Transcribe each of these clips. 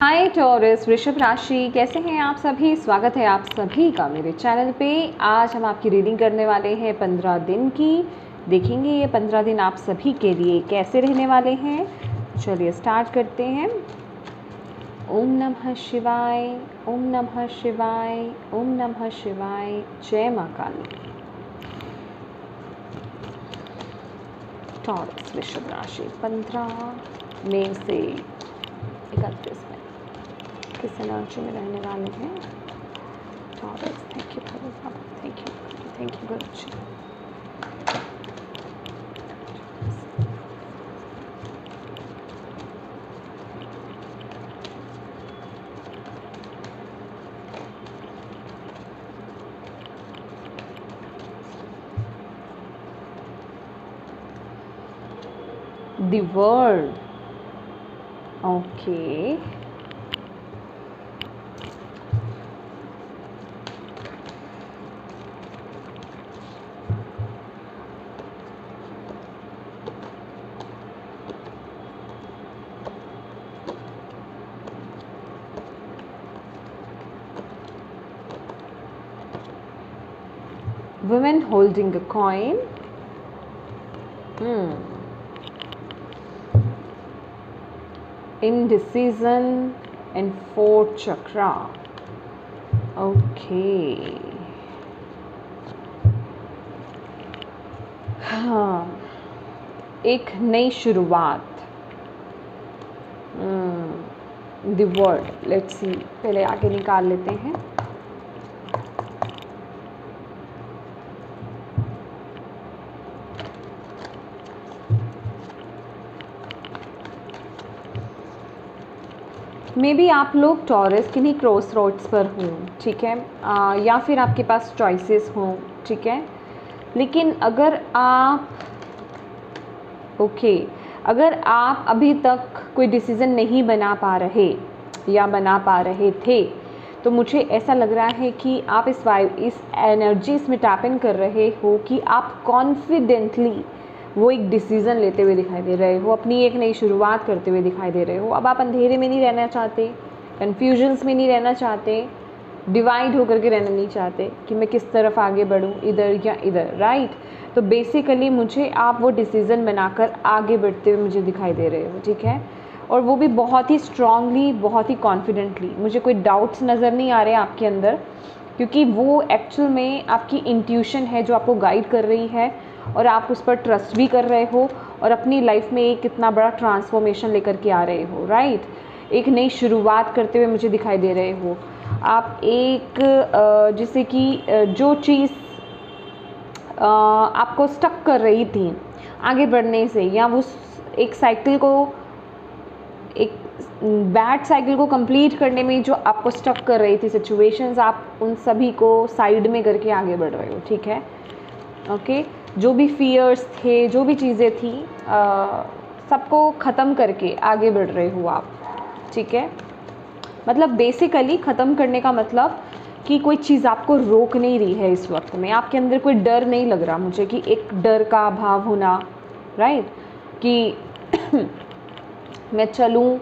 हाय taurus वृषभ राशि, कैसे हैं आप सभी। स्वागत है आप सभी का मेरे चैनल पे। आज हम आपकी रीडिंग करने वाले हैं 15 दिन की। देखेंगे ये 15 दिन आप सभी के लिए कैसे रहने वाले हैं। चलिए स्टार्ट करते हैं। ओम नमः शिवाय, ओम नमः शिवाय, ओम नमः शिवाय। जय माँ काली। टॉरस वृषभ राशि 15 मई से 31 में किस एनर्जी में रहने वाले हैं। Taurus, thank you Bhole Baba, thank you Guru ji. The world, okay. Women holding a coin. Indecision and fourth chakra. Okay. हाँ, एक नई शुरुआत। The word, let's see, पहले आगे निकाल लेते हैं। मे बी आप लोग टॉरस किन्हीं क्रॉस रोड्स पर हों, ठीक है, या फिर आपके पास चॉइसेस हों, ठीक है। लेकिन अगर आप अगर आप अभी तक कोई डिसीज़न नहीं बना पा रहे या बना पा रहे थे, तो मुझे ऐसा लग रहा है कि आप इस एनर्जीज में टैप इन कर रहे हो कि आप कॉन्फिडेंटली वो एक डिसीज़न लेते हुए दिखाई दे रहे हो, अपनी एक नई शुरुआत करते हुए दिखाई दे रहे हो। अब आप अंधेरे में नहीं रहना चाहते, कन्फ्यूजन्स में नहीं रहना चाहते, डिवाइड होकर के रहना नहीं चाहते कि मैं किस तरफ आगे बढ़ूं, इधर या इधर, राइट। तो बेसिकली मुझे आप वो डिसीज़न बनाकर आगे बढ़ते हुए मुझे दिखाई दे रहे हो, ठीक है। और वो भी बहुत ही स्ट्रांगली, बहुत ही कॉन्फिडेंटली। मुझे कोई डाउट्स नज़र नहीं आ रहे आपके अंदर, क्योंकि वो एक्चुअल में आपकी इंट्यूशन है जो आपको गाइड कर रही है, और आप उस पर ट्रस्ट भी कर रहे हो, और अपनी लाइफ में एक कितना बड़ा ट्रांसफॉर्मेशन लेकर के आ रहे हो, राइट। एक नई शुरुआत करते हुए मुझे दिखाई दे रहे हो आप। एक जैसे कि जो चीज़ आपको स्टक कर रही थी आगे बढ़ने से, या वो एक साइकिल को, एक बैड साइकिल को कंप्लीट करने में जो आपको स्टक कर रही थी सिचुएशंस, आप उन सभी को साइड में करके आगे बढ़ रहे हो, ठीक है। ओके, जो भी फियर्स थे, जो भी चीज़ें थी, सबको ख़त्म करके आगे बढ़ रहे हो आप, ठीक है। मतलब बेसिकली ख़त्म करने का मतलब कि कोई चीज़ आपको रोक नहीं रही है इस वक्त में। आपके अंदर कोई डर नहीं लग रहा मुझे, कि एक डर का भाव होना, राइट, कि मैं चलूँ,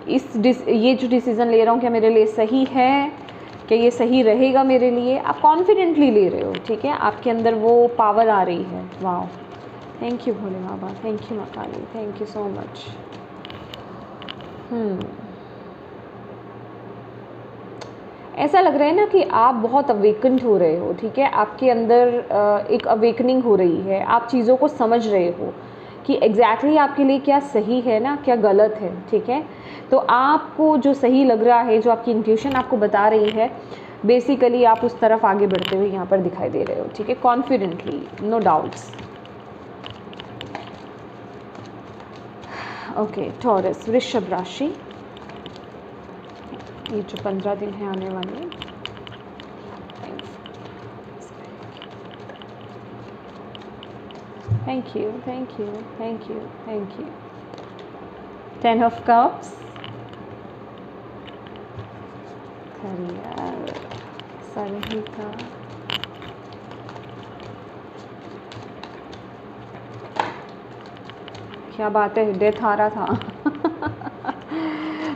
ये जो डिसीज़न ले रहा हूँ क्या मेरे लिए सही है, क्या ये सही रहेगा मेरे लिए। आप कॉन्फिडेंटली ले रहे हो, ठीक है। आपके अंदर वो पावर आ रही है। वाह, thank you Bhole Baba, thank you माँ काली, थैंक यू सो मच। ऐसा लग रहा है ना कि आप बहुत अवेकन्ड हो रहे हो, ठीक है। आपके अंदर एक अवेकनिंग हो रही है, आप चीज़ों को समझ रहे हो कि एग्जैक्टली आपके लिए क्या सही है ना, क्या गलत है, ठीक है। तो आपको जो सही लग रहा है, जो आपकी इंट्यूशन आपको बता रही है, बेसिकली आप उस तरफ आगे बढ़ते हुए यहाँ पर दिखाई दे रहे हो, ठीक है, confidently, no doubts. Okay, Taurus वृषभ राशि, ये जो 15 दिन है आने वाले। Thank you, thank you, thank you, thank you. 10 of cups, यार सही था। क्या बात है, डेथ आ रहा था।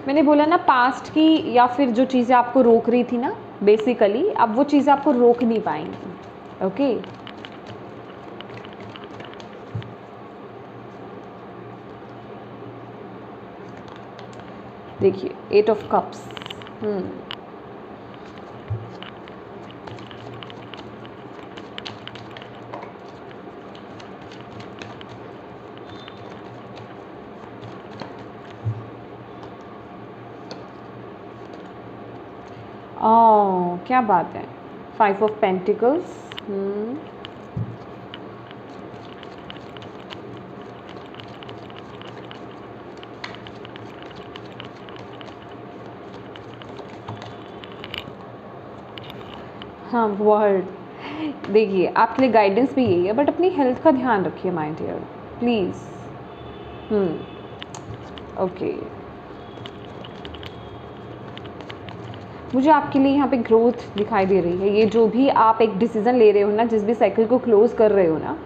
मैंने बोला ना पास्ट की या फिर जो चीज़ें आपको रोक रही थी ना बेसिकली, अब वो चीज़ें आपको रोक नहीं पाएंगी। ओके, देखिए 8 ऑफ कप्स। क्या बात है, 5 ऑफ पेंटिकल्स। हाँ, वर्ड। देखिए आपके लिए गाइडेंस भी यही है, बट अपनी हेल्थ का ध्यान रखिए माय डियर, प्लीज़। ओके, मुझे आपके लिए यहाँ पे ग्रोथ दिखाई दे रही है। ये जो भी आप एक डिसीज़न ले रहे हो ना, जिस भी साइकिल को क्लोज़ कर रहे हो ना,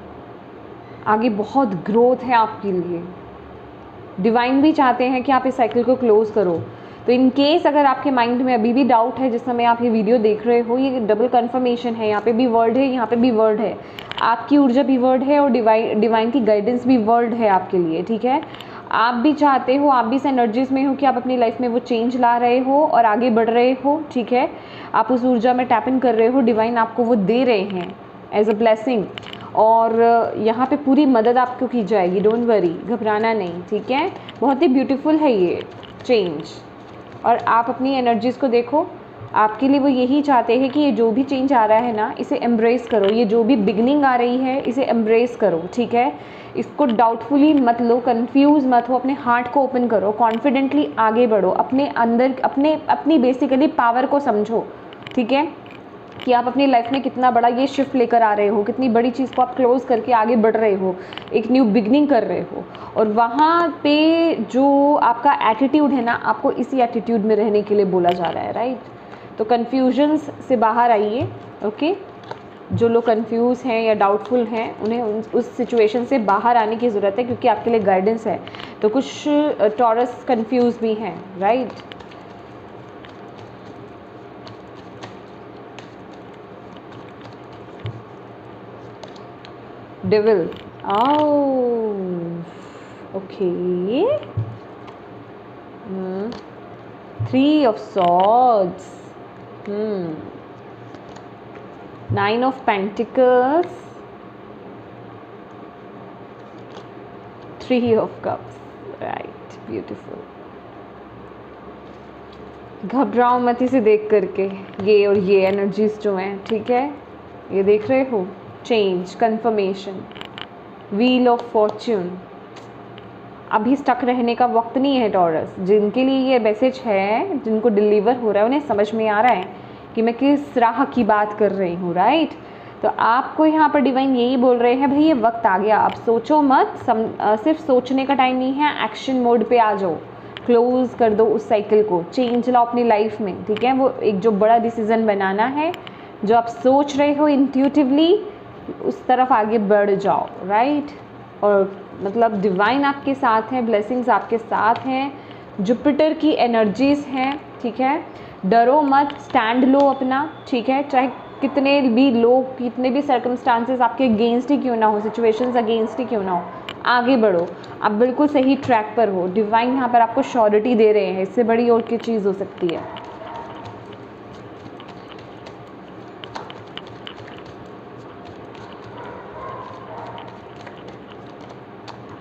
आगे बहुत ग्रोथ है आपके लिए। डिवाइन भी चाहते हैं कि आप इस साइकिल को क्लोज़ करो। तो इन केस अगर आपके माइंड में अभी भी डाउट है, जिस समय आप ये वीडियो देख रहे हो, ये डबल कन्फर्मेशन है। यहाँ पे भी वर्ड है, यहाँ पे भी वर्ड है। आपकी ऊर्जा भी वर्ड है और डिवाइन की गाइडेंस भी वर्ड है आपके लिए, ठीक है। आप भी चाहते हो, आप भी इस एनर्जीज़ में हो कि आप अपनी लाइफ में वो चेंज ला रहे हो और आगे बढ़ रहे हो, ठीक है। आप उस ऊर्जा में टैप इन कर रहे हो, डिवाइन आपको वो दे रहे हैं एज अ ब्लेसिंग, और यहाँ पे पूरी मदद आपको की जाएगी। डोंट वरी, घबराना नहीं, ठीक है। बहुत ही ब्यूटीफुल है ये चेंज। और आप अपनी एनर्जीज़ को देखो, आपके लिए वो यही चाहते हैं कि ये जो भी चेंज आ रहा है ना, इसे एम्ब्रेस करो। ये जो भी बिगनिंग आ रही है, इसे एम्ब्रेस करो, ठीक है। इसको डाउटफुली मत लो, कंफ्यूज मत हो, अपने हार्ट को ओपन करो, कॉन्फिडेंटली आगे बढ़ो, अपने अंदर अपनी बेसिकली पावर को समझो, ठीक है, कि आप अपनी लाइफ में कितना बड़ा ये शिफ्ट लेकर आ रहे हो, कितनी बड़ी चीज़ को आप क्लोज करके आगे बढ़ रहे हो, एक न्यू बिगनिंग कर रहे हो। और वहाँ पे जो आपका एटीट्यूड है ना, आपको इसी एटीट्यूड में रहने के लिए बोला जा रहा है, राइट। तो कन्फ्यूजन्स से बाहर आइए, ओके। जो लोग कंफ्यूज हैं या डाउटफुल हैं, उन्हें उस सिचुएशन से बाहर आने की ज़रूरत है, क्योंकि आपके लिए गाइडेंस है। तो कुछ टॉरस कंफ्यूज भी हैं, right. Devil. Oh, okay. 3 of Swords. 9 of Pentacles. 3 of Cups. Right, beautiful. घबराओ मत इसे देख करके, ये और ये एनर्जीज जो हैं, ठीक है। ये देख रहे हो, change, confirmation, wheel of fortune. अभी स्टक रहने का वक्त नहीं है टॉरस। जिनके लिए ये मैसेज है, जिनको डिलीवर हो रहा है, उन्हें समझ में आ रहा है कि मैं किस राह की बात कर रही हूँ, राइट। तो आपको यहाँ पर डिवाइन यही बोल रहे हैं, भाई ये वक्त आ गया, आप सोचो मत, सिर्फ सोचने का टाइम नहीं है, एक्शन मोड पे आ जाओ, क्लोज कर दो उस साइकिल को, चेंज लाओ अपनी लाइफ में, ठीक है। वो एक जो बड़ा डिसीज़न बनाना है, जो आप सोच रहे हो इंट्यूटिवली, उस तरफ आगे बढ़ जाओ, राइट। और मतलब डिवाइन आपके साथ है, ब्लेसिंग्स आपके साथ हैं, जुपिटर की एनर्जीज हैं, ठीक है। डरो मत, स्टैंड लो अपना, ठीक है। चाहे कितने भी लोग, कितने भी सर्कमस्टांसेस आपके अगेंस्ट ही क्यों ना हो, सिचुएशंस अगेंस्ट ही क्यों ना हो, आगे बढ़ो। आप बिल्कुल सही ट्रैक पर हो। डिवाइन यहाँ पर आपको श्योरिटी दे रहे हैं, इससे बड़ी और क्या चीज़ हो सकती है।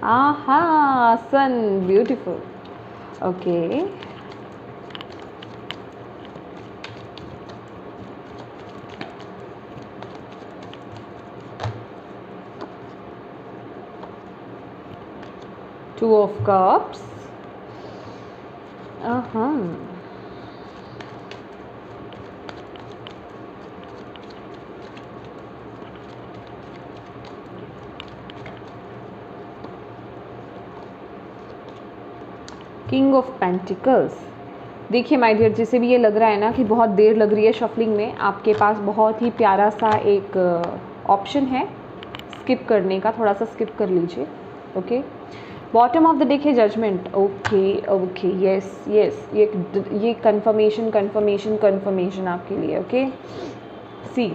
Aha, sun, beautiful. Okay. Two of Cups. King of pentacles. देखिए माय डियर, जिसे भी ये लग रहा है ना कि बहुत देर लग रही है शफलिंग में, आपके पास बहुत ही प्यारा सा एक ऑप्शन है स्किप करने का। थोड़ा सा स्किप कर लीजिए, okay. Bottom of the deck है judgment. Okay okay, yes yes, ये कंफर्मेशन आपके लिए। ओके, सी,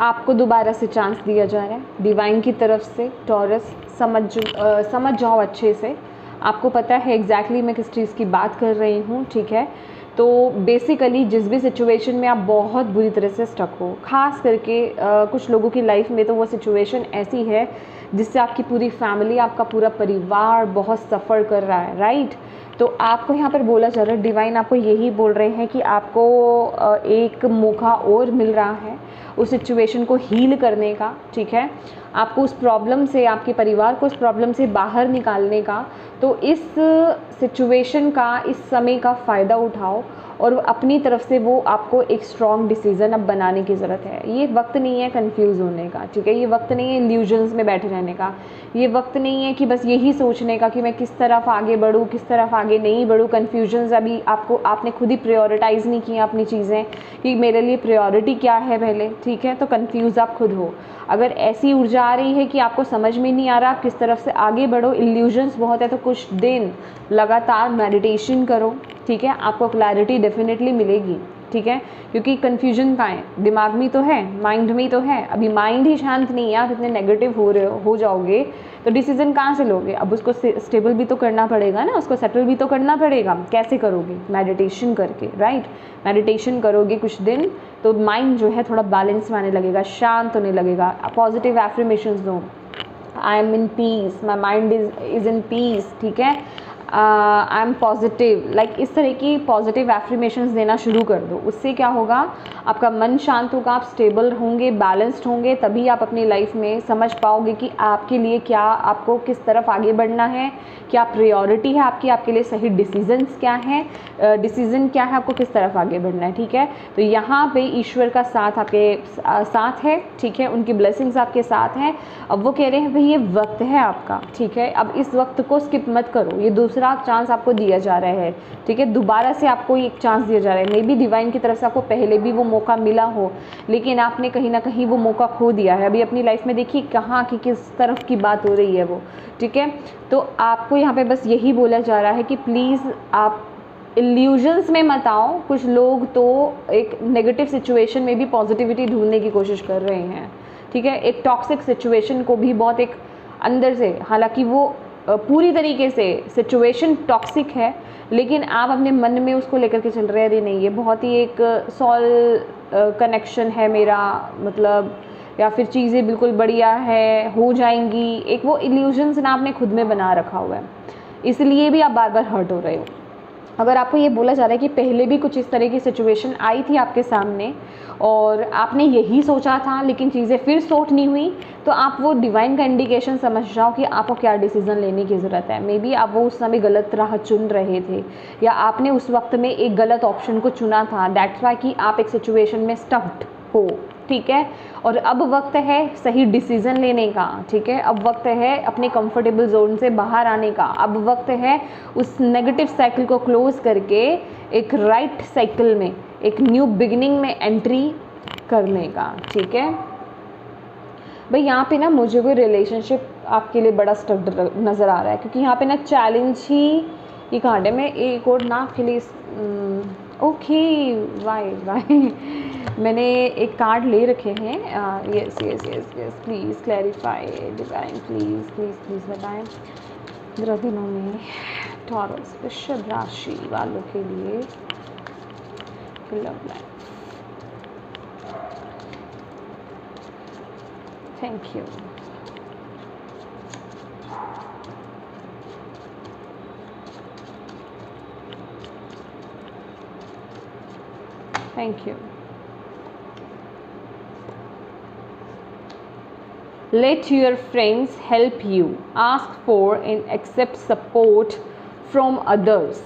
आपको दोबारा से चांस दिया जा रहा है डिवाइन की तरफ से। टॉरस, समझ जाओ अच्छे से, आपको पता है एग्जैक्टली मैं किस चीज़ की बात कर रही हूँ, ठीक है। तो बेसिकली जिस भी सिचुएशन में आप बहुत बुरी तरह से स्टक हो, ख़ास करके कुछ लोगों की लाइफ में तो वो सिचुएशन ऐसी है जिससे आपकी पूरी फैमिली, आपका पूरा परिवार बहुत सफ़र कर रहा है, राइट। तो आपको यहाँ पर बोला जा रहा है, डिवाइन आपको यही बोल रहे हैं कि आपको एक मौका और मिल रहा है उस सिचुएशन को हील करने का, ठीक है। आपको उस प्रॉब्लम से, आपके परिवार को उस प्रॉब्लम से बाहर निकालने का। तो इस सिचुएशन का, इस समय का फ़ायदा उठाओ और अपनी तरफ से वो आपको एक स्ट्रॉन्ग डिसीज़न अब बनाने की ज़रूरत है। ये वक्त नहीं है कंफ्यूज होने का, ठीक है। ये वक्त नहीं है इल्यूजन्स में बैठे रहने का। ये वक्त नहीं है कि बस यही सोचने का कि मैं किस तरफ आगे बढ़ूँ, किस तरफ आगे नहीं बढ़ूँ। कन्फ्यूजन्स अभी आपने खुद ही प्रायोरिटाइज़ नहीं किया अपनी चीज़ें कि मेरे लिए प्रायोरिटी क्या है पहले, ठीक है। तो कन्फ्यूज़ आप खुद हो। अगर ऐसी ऊर्जा आ रही है कि आपको समझ में नहीं आ रहा आप किस तरफ से आगे बढ़ो, इल्यूजन्स बहुत है, तो कुछ दिन लगातार मेडिटेशन करो, ठीक है। आपको क्लैरिटी डेफिनेटली मिलेगी, ठीक है। क्योंकि कन्फ्यूजन कहाँ है, दिमाग में तो है, माइंड में तो है। अभी माइंड ही शांत नहीं है, आप इतने नेगेटिव हो जाओगे तो डिसीजन कहाँ से लोगे। अब उसको स्टेबल भी तो करना पड़ेगा ना, उसको सेटल भी तो करना पड़ेगा। कैसे करोगे? मेडिटेशन करके, राइट। मेडिटेशन करोगे कुछ दिन तो माइंड जो है थोड़ा बैलेंस में आने लगेगा, शांत होने लगेगा। पॉजिटिव एफर्मेशंस दो, I am in peace, my mind is in peace, ठीक है। आई एम पॉजिटिव, लाइक इस तरह की पॉजिटिव एफर्मेशंस देना शुरू कर दो। उससे क्या होगा, आपका मन शांत होगा, आप स्टेबल होंगे, बैलेंस्ड होंगे, तभी आप अपनी लाइफ में समझ पाओगे कि आपके लिए क्या, आपको किस तरफ आगे बढ़ना है, क्या प्रायोरिटी है आपकी, आपके लिए सही डिसीजंस क्या है, डिसीजन क्या है, आपको किस तरफ आगे बढ़ना है, ठीक है। तो यहाँ पे ईश्वर का साथ आपके साथ है, ठीक है। उनकी ब्लेसिंग्स आपके साथ हैं। अब वो कह रहे हैं भाई ये वक्त है आपका, ठीक है। अब इस वक्त को स्किप मत करो, ये दूसरा चांस आपको दिया जा रहा है, ठीक है। दोबारा से आपको एक चांस दिया जा रहा है। मे बी डिवाइन की तरफ से आपको पहले भी वो मौका मिला हो, लेकिन आपने कहीं ना कहीं वो मौका खो दिया है। अभी अपनी लाइफ में देखिए कहाँ की किस तरफ की बात हो रही है वो, ठीक है। तो आपको यहाँ पे बस यही बोला जा रहा है कि प्लीज़ आप इल्यूजन्स में मत आओ। कुछ लोग तो एक नेगेटिव सिचुएशन में भी पॉजिटिविटी ढूंढने की कोशिश कर रहे हैं, ठीक है। एक टॉक्सिक सिचुएशन को भी बहुत एक अंदर से, हालांकि वो पूरी तरीके से सिचुएशन टॉक्सिक है, लेकिन आप अपने मन में उसको लेकर के चल रहे हैं, अरे नहीं ये बहुत ही एक सॉल कनेक्शन है मेरा, मतलब, या फिर चीज़ें बिल्कुल बढ़िया है, हो जाएंगी। एक वो इल्यूजन्स ना आपने खुद में बना रखा हुआ है, इसलिए भी आप बार बार हर्ट हो रहे हो। अगर आपको ये बोला जा रहा है कि पहले भी कुछ इस तरह की सिचुएशन आई थी आपके सामने और आपने यही सोचा था लेकिन चीज़ें फिर सॉर्ट नहीं हुई, तो आप वो डिवाइन का इंडिकेशन समझ जाओ कि आपको क्या डिसीजन लेने की ज़रूरत है। मे बी आप वो उस समय गलत राह चुन रहे थे, या आपने उस वक्त में एक गलत ऑप्शन को चुना था, दैट्स वाई कि आप एक सिचुएशन में स्टक्ड हो, ठीक है। और अब वक्त है सही डिसीज़न लेने का, ठीक है। अब वक्त है अपने कंफर्टेबल जोन से बाहर आने का। अब वक्त है उस नेगेटिव साइकिल को क्लोज करके एक राइट साइकिल में, एक न्यू बिगिनिंग में एंट्री करने का, ठीक है। भाई यहाँ पे ना मुझे कोई रिलेशनशिप आपके लिए बड़ा स्टक नज़र आ रहा है, क्योंकि यहाँ पे ना चैलेंज ही ये कार्ड है। मैं एक और ना आपके लिए ओके, वाई मैंने एक कार्ड ले रखे हैं। Yes yes yes yes, please clarify divine, please please please बताएं 15 दिनों में टॉरस वृषभ राशि वालों के लिए love life. Thank you. Thank you. Let your friends help you. Ask for and accept support from others.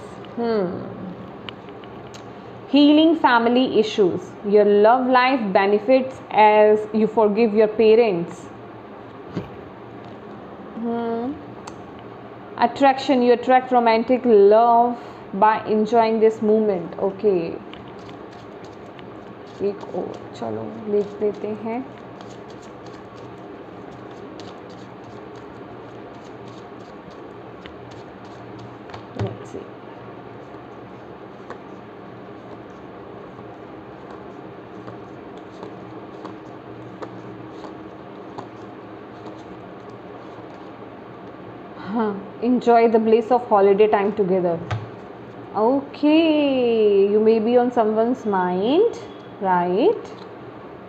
Healing family issues. Your love life benefits as you forgive your parents. Attraction. You attract romantic love by enjoying this moment. Okay. एक और चलो लिख देते हैं। Let's see. हाँ, enjoy the bliss of holiday time together. Okay, you may be on someone's mind, right?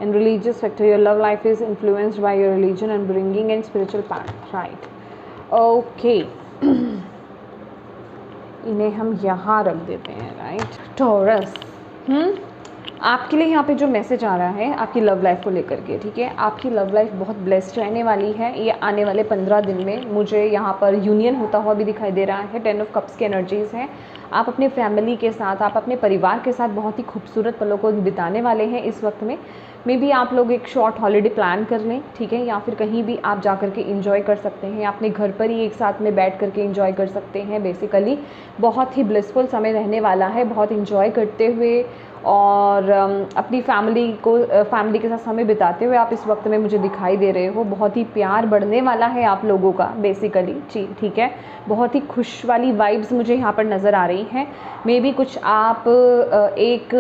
And religious factor, your love life is influenced by your religion and bringing in spiritual part, right? Okay. इन्हें हम यहाँ रख देते हैं, right? Taurus, आपके लिए यहाँ पे जो मैसेज आ रहा है आपकी लव लाइफ को लेकर के, ठीक है? आपकी लव लाइफ बहुत ब्लेस्ड रहने वाली है। ये आने वाले 15 दिन में मुझे यहाँ पर यूनियन होता हुआ भी दिखाई दे रहा है। 10 ऑफ कप्स की एनर्जीज़ हैं। आप अपने फैमिली के साथ, आप अपने परिवार के साथ बहुत ही खूबसूरत पलों को बिताने वाले हैं इस वक्त में। मे बी आप लोग एक शॉर्ट हॉलीडे प्लान कर लें, ठीक है? या फिर कहीं भी आप जा कर के इंजॉय कर सकते हैं, या अपने घर पर ही एक साथ में बैठ करके इंजॉय कर सकते हैं। बेसिकली बहुत ही ब्लिसफुल समय रहने वाला है, बहुत इंजॉय करते हुए और अपनी फैमिली के साथ समय बिताते हुए आप इस वक्त में मुझे दिखाई दे रहे हो। बहुत ही प्यार बढ़ने वाला है आप लोगों का बेसिकली, ठीक है? बहुत ही खुश वाली वाइब्स मुझे यहाँ पर नज़र आ रही हैं। मे बी कुछ आप एक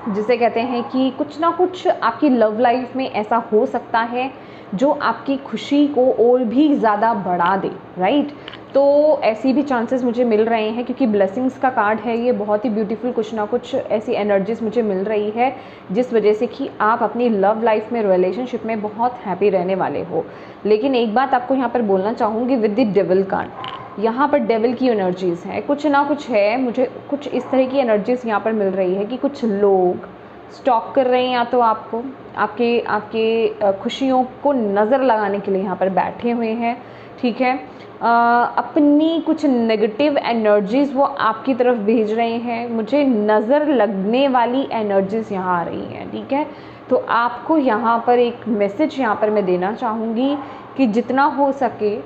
जिसे कहते हैं कि कुछ ना कुछ आपकी लव लाइफ में ऐसा हो सकता है जो आपकी खुशी को और भी ज़्यादा बढ़ा दे, राइट? तो ऐसी भी चांसेस मुझे मिल रहे हैं क्योंकि ब्लेसिंग्स का कार्ड है ये। बहुत ही ब्यूटीफुल कुछ ना कुछ ऐसी एनर्जीज मुझे मिल रही है जिस वजह से कि आप अपनी लव लाइफ में, रिलेशनशिप में बहुत हैप्पी रहने वाले हो। लेकिन एक बात आपको यहाँ पर बोलना चाहूँगी विद द डेविल कार्ड, यहाँ पर डेविल की एनर्जीज़ है, कुछ ना कुछ है। मुझे कुछ इस तरह की एनर्जीज़ यहाँ पर मिल रही है कि कुछ लोग स्टॉक कर रहे हैं या तो आपको, आपके खुशियों को नज़र लगाने के लिए यहाँ पर बैठे हुए हैं, ठीक है? अपनी कुछ नेगेटिव एनर्जीज़ वो आपकी तरफ भेज रहे हैं। मुझे नज़र लगने वाली एनर्जीज़ यहाँ आ रही हैं, ठीक है? तो आपको यहाँ पर एक मैसेज यहाँ पर मैं देना चाहूँगी कि जितना हो सके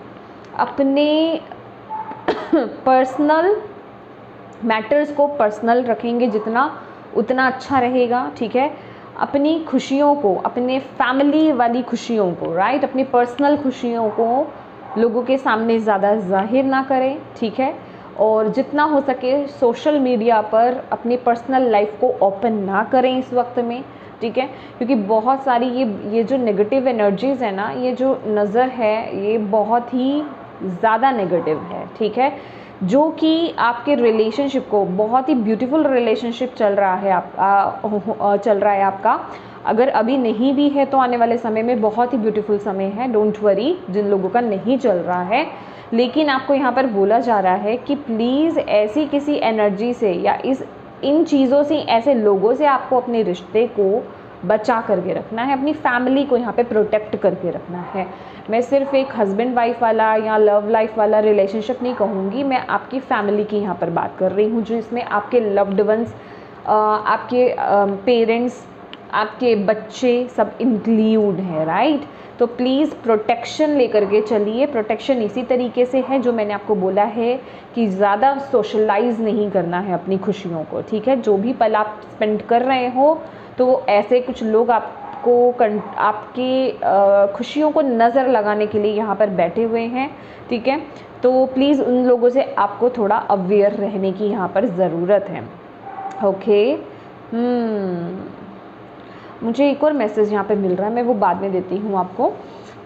अपने पर्सनल मैटर्स को पर्सनल रखेंगे जितना, उतना अच्छा रहेगा, ठीक है? अपनी खुशियों को, अपने फैमिली वाली खुशियों को, राइट, अपनी पर्सनल खुशियों को लोगों के सामने ज़्यादा जाहिर ना करें, ठीक है? और जितना हो सके सोशल मीडिया पर अपनी पर्सनल लाइफ को ओपन ना करें इस वक्त में, ठीक है? क्योंकि बहुत सारी ये जो नेगेटिव एनर्जीज़ है ना, ये जो नज़र है ये बहुत ही ज़्यादा नेगेटिव है, ठीक है? जो कि आपके रिलेशनशिप को, बहुत ही ब्यूटीफुल रिलेशनशिप चल रहा है आपका। अगर अभी नहीं भी है तो आने वाले समय में बहुत ही ब्यूटीफुल समय है, डोंट वरी जिन लोगों का नहीं चल रहा है। लेकिन आपको यहाँ पर बोला जा रहा है कि प्लीज़ ऐसी किसी एनर्जी से या इन चीज़ों से, ऐसे लोगों से आपको अपने रिश्ते को बचा करके रखना है, अपनी फैमिली को यहाँ पे प्रोटेक्ट करके रखना है। मैं सिर्फ एक हस्बैंड वाइफ वाला या लव लाइफ वाला रिलेशनशिप नहीं कहूँगी, मैं आपकी फैमिली की यहाँ पर बात कर रही हूँ, जो इसमें आपके लव्ड वंस, आपके पेरेंट्स, आपके बच्चे सब इंक्लूड हैं, राइट? तो प्लीज़ प्रोटेक्शन लेकर के चलिए। प्रोटेक्शन इसी तरीके से है जो मैंने आपको बोला है कि ज़्यादा सोशलाइज नहीं करना है अपनी खुशियों को, ठीक है? जो भी पल आप स्पेंड कर रहे हो तो ऐसे कुछ लोग आपकी खुशियों को नज़र लगाने के लिए यहाँ पर बैठे हुए हैं, ठीक है? तो प्लीज़ उन लोगों से आपको थोड़ा अवेयर रहने की यहाँ पर ज़रूरत है, ओके? मुझे एक और मैसेज यहाँ पे मिल रहा है, मैं वो बाद में देती हूँ आपको।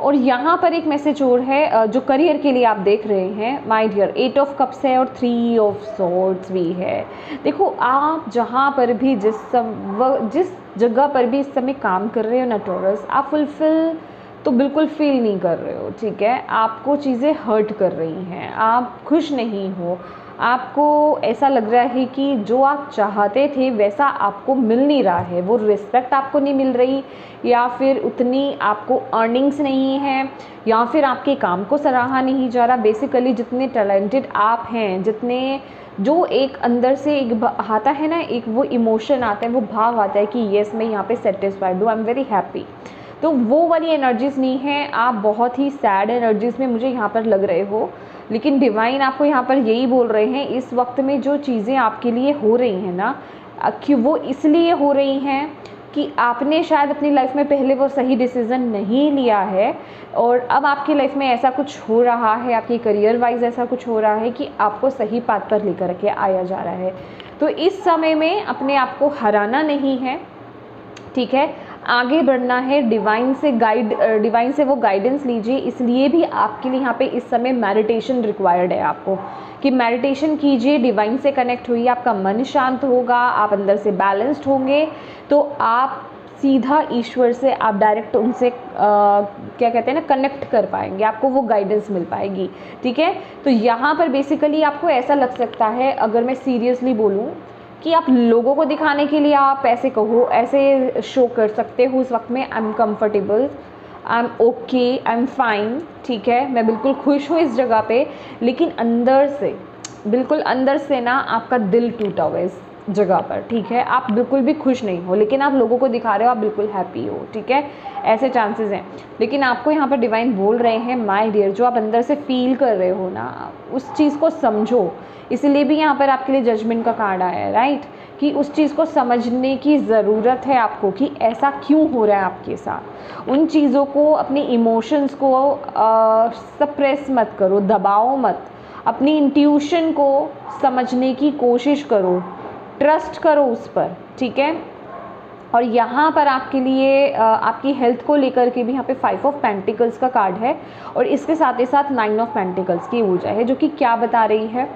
और यहाँ पर एक मैसेज और है जो करियर के लिए आप देख रहे हैं माय डियर। 8 ऑफ कप्स है और 3 ऑफ सॉर्ड्स भी है। देखो, आप जहाँ पर भी जिस जगह पर भी इस समय काम कर रहे हो ना टॉरस, आप फुलफिल तो बिल्कुल फील नहीं कर रहे हो, ठीक है? आपको चीज़ें हर्ट कर रही हैं, आप खुश नहीं हो, आपको ऐसा लग रहा है कि जो आप चाहते थे वैसा आपको मिल नहीं रहा है, वो रिस्पेक्ट आपको नहीं मिल रही, या फिर उतनी आपको अर्निंग्स नहीं है, या फिर आपके काम को सराहा नहीं जा रहा। बेसिकली जितने टैलेंटेड आप हैं, जितने जो एक अंदर से एक आता है ना, एक वो इमोशन आता है, वो भाव आता है कि येस मैं यहाँ पे सेटिस्फाइड हूँ, आई एम वेरी हैप्पी, तो वो वाली एनर्जीज़ नहीं है। आप बहुत ही सैड एनर्जीज़ में मुझे यहाँ पर लग रहे हो। लेकिन डिवाइन आपको यहाँ पर यही बोल रहे हैं, इस वक्त में जो चीज़ें आपके लिए हो रही हैं ना, कि वो इसलिए हो रही हैं कि आपने शायद अपनी लाइफ में पहले वो सही डिसीज़न नहीं लिया है और अब आपकी लाइफ में ऐसा कुछ हो रहा है, आपकी करियर वाइज ऐसा कुछ हो रहा है कि आपको सही पाथ पर लेकर के आया जा रहा है। तो इस समय में अपने आप को हराना नहीं है, ठीक है, आगे बढ़ना है, डिवाइन से वो गाइडेंस लीजिए। इसलिए भी आपके लिए यहाँ पे इस समय मेडिटेशन रिक्वायर्ड है आपको, कि मेडिटेशन कीजिए, डिवाइन से कनेक्ट होइए, आपका मन शांत होगा, आप अंदर से बैलेंस्ड होंगे, तो आप सीधा ईश्वर से आप डायरेक्ट उनसे क्या कहते हैं ना, कनेक्ट कर पाएंगे, आपको वो गाइडेंस मिल पाएगी, ठीक है। तो यहाँ पर बेसिकली आपको ऐसा लग सकता है, अगर मैं सीरियसली बोलूँ, कि आप लोगों को दिखाने के लिए आप ऐसे कहो, ऐसे शो कर सकते हो उस वक्त में, I am comfortable, I am okay, I am fine, ठीक है, मैं बिल्कुल खुश हूँ इस जगह पे, लेकिन अंदर से, बिल्कुल अंदर से ना आपका दिल टूटा हुआ है इस जगह पर, ठीक है, आप बिल्कुल भी खुश नहीं हो, लेकिन आप लोगों को दिखा रहे हो आप बिल्कुल हैप्पी हो, ठीक है, ऐसे चांसेस हैं। लेकिन आपको यहाँ पर डिवाइन बोल रहे हैं, माय डियर, जो आप अंदर से फील कर रहे हो ना, उस चीज़ को समझो। इसलिए भी यहाँ पर आपके लिए जजमेंट का कार्ड आया है, राइट, कि उस चीज़ को समझने की ज़रूरत है आपको, कि ऐसा क्यों हो रहा है आपके साथ। उन चीज़ों को, अपने इमोशंस को सप्रेस मत करो, दबाओ मत, अपनी इंट्यूशन को समझने की कोशिश करो, ट्रस्ट करो उस पर, ठीक है। और यहाँ पर आपके लिए आपकी हेल्थ को लेकर के भी यहाँ पे 5 ऑफ पेंटिकल्स का कार्ड है और इसके साथ ही साथ 9 ऑफ पेंटिकल्स की ऊर्जा है, जो कि क्या बता रही है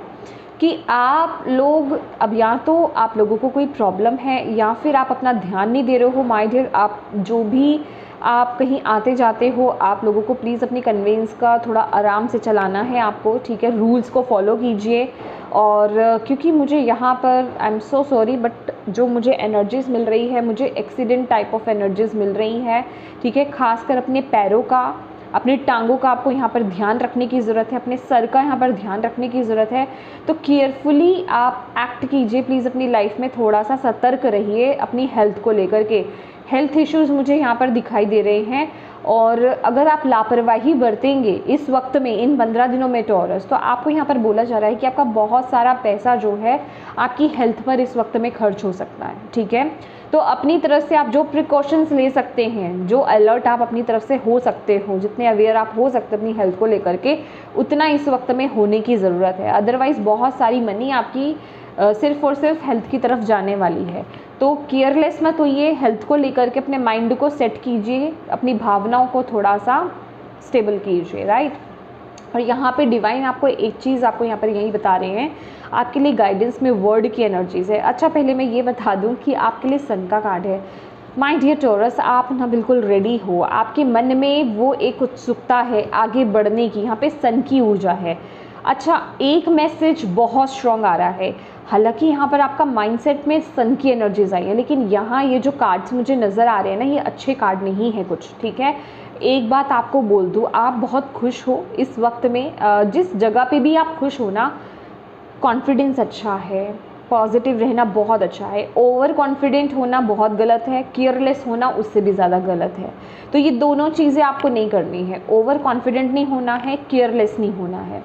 कि आप लोग अब, या तो आप लोगों को कोई प्रॉब्लम है या फिर आप अपना ध्यान नहीं दे रहे हो, माय डियर। आप जो भी आप कहीं आते जाते हो, आप लोगों को प्लीज़ अपनी कन्वेंस का थोड़ा आराम से चलाना है आपको, ठीक है, रूल्स को फॉलो कीजिए। और क्योंकि मुझे यहाँ पर, I am so sorry, but जो मुझे एनर्जीज़ मिल रही है, मुझे एक्सीडेंट टाइप ऑफ एनर्जीज़ मिल रही है, ठीक है, खासकर अपने पैरों का, अपनी टांगों का आपको यहाँ पर ध्यान रखने की ज़रूरत है, अपने सर का यहाँ पर ध्यान रखने की ज़रूरत है। तो केयरफुली आप एक्ट कीजिए प्लीज़, अपनी लाइफ में थोड़ा सा सतर्क रहिए अपनी हेल्थ को लेकर के। हेल्थ इश्यूज़ मुझे यहाँ पर दिखाई दे रहे हैं और अगर आप लापरवाही बरतेंगे इस वक्त में, इन 15 दिनों में टॉरस, तो आपको यहाँ पर बोला जा रहा है कि आपका बहुत सारा पैसा जो है आपकी हेल्थ पर इस वक्त में खर्च हो सकता है, ठीक है। तो अपनी तरफ से आप जो प्रिकॉशंस ले सकते हैं, जो अलर्ट आप अपनी तरफ से हो सकते हो, जितने अवेयर आप हो सकते हैं अपनी हेल्थ को लेकर के, उतना इस वक्त में होने की ज़रूरत है। अदरवाइज़ बहुत सारी मनी आपकी सिर्फ और सिर्फ हेल्थ की तरफ जाने वाली है। तो केयरलेस मत होइए, हेल्थ को लेकर के अपने माइंड को सेट कीजिए, अपनी भावनाओं को थोड़ा सा स्टेबल कीजिए, राइट। और यहाँ पे डिवाइन आपको एक चीज़ आपको यहाँ पर यही बता रहे हैं, आपके लिए गाइडेंस में वर्ड की एनर्जीज़ है। अच्छा, पहले मैं ये बता दूँ कि आपके लिए सन का कार्ड है। माय डियर टॉरस, आप ना बिल्कुल रेडी हो, आपके मन में वो एक उत्सुकता है आगे बढ़ने की, यहाँ पे सन की ऊर्जा है। अच्छा, एक मैसेज बहुत स्ट्रॉन्ग आ रहा है, हालांकि यहाँ पर आपका माइंडसेट में सन की एनर्जीज आई है, लेकिन यहाँ ये जो कार्ड्स मुझे नज़र आ रहे हैं ना, ये अच्छे कार्ड नहीं है कुछ, ठीक है। एक बात आपको बोल दूँ, आप बहुत खुश हो इस वक्त में, जिस जगह पे भी आप खुश हो ना, कॉन्फिडेंस अच्छा है, पॉजिटिव रहना बहुत अच्छा है, ओवर कॉन्फिडेंट होना बहुत गलत है, केयरलेस होना उससे भी ज़्यादा गलत है। तो ये दोनों चीज़ें आपको नहीं करनी है, ओवर कॉन्फिडेंट नहीं होना है, केयरलेस नहीं होना है।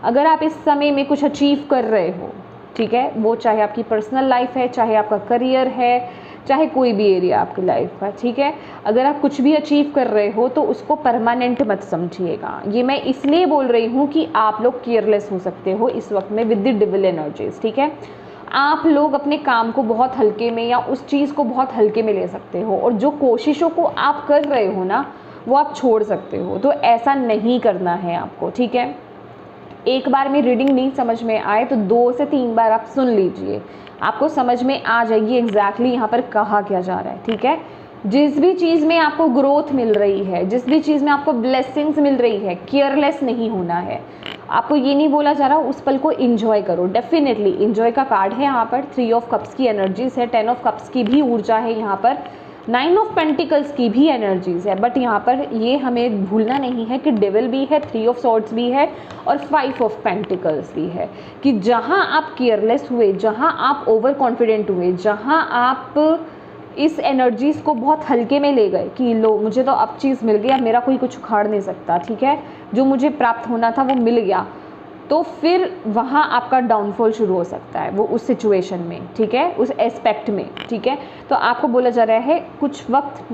अगर आप इस समय में कुछ अचीव कर रहे हो, ठीक है, वो चाहे आपकी पर्सनल लाइफ है, चाहे आपका करियर है, चाहे कोई भी एरिया आपकी लाइफ का, ठीक है, अगर आप कुछ भी अचीव कर रहे हो तो उसको परमानेंट मत समझिएगा। ये मैं इसलिए बोल रही हूँ कि आप लोग केयरलेस हो सकते हो इस वक्त में विद द डिविल एनर्जीज, ठीक है। आप लोग अपने काम को बहुत हल्के में या उस चीज़ को बहुत हल्के में ले सकते हो, और जो कोशिशों को आप कर रहे हो ना, वो आप छोड़ सकते हो। तो ऐसा नहीं करना है आपको, ठीक है। एक बार में रीडिंग नहीं समझ में आए तो 2 से 3 बार आप सुन लीजिए, आपको समझ में आ जाएगी एग्जैक्टली यहाँ पर कहा क्या जा रहा है, ठीक है। जिस भी चीज़ में आपको ग्रोथ मिल रही है, जिस भी चीज़ में आपको ब्लेसिंग्स मिल रही है, केयरलेस नहीं होना है। आपको ये नहीं बोला जा रहा उस पल को एंजॉय करो, डेफिनेटली एंजॉय का कार्ड है यहाँ पर। 3 ऑफ कप्स की एनर्जीज है, 10 ऑफ कप्स की भी ऊर्जा है यहाँ पर, 9 ऑफ पेंटिकल्स की भी एनर्जीज है। बट यहाँ पर ये हमें भूलना नहीं है कि डेविल भी है, 3 ऑफ सॉर्ड्स भी है और 5 ऑफ पेंटिकल्स भी है, कि जहाँ आप केयरलेस हुए, जहाँ आप ओवर कॉन्फिडेंट हुए, जहाँ आप इस एनर्जीज़ को बहुत हल्के में ले गए कि लो मुझे तो अब चीज़ मिल गई, अब मेरा कोई कुछ उखाड़ नहीं सकता, ठीक है, जो मुझे प्राप्त होना था वो मिल गया, तो फिर वहाँ आपका डाउनफॉल शुरू हो सकता है, वो उस सिचुएशन में, ठीक है, उस एस्पेक्ट में, ठीक है। तो आपको बोला जा रहा है कुछ वक्त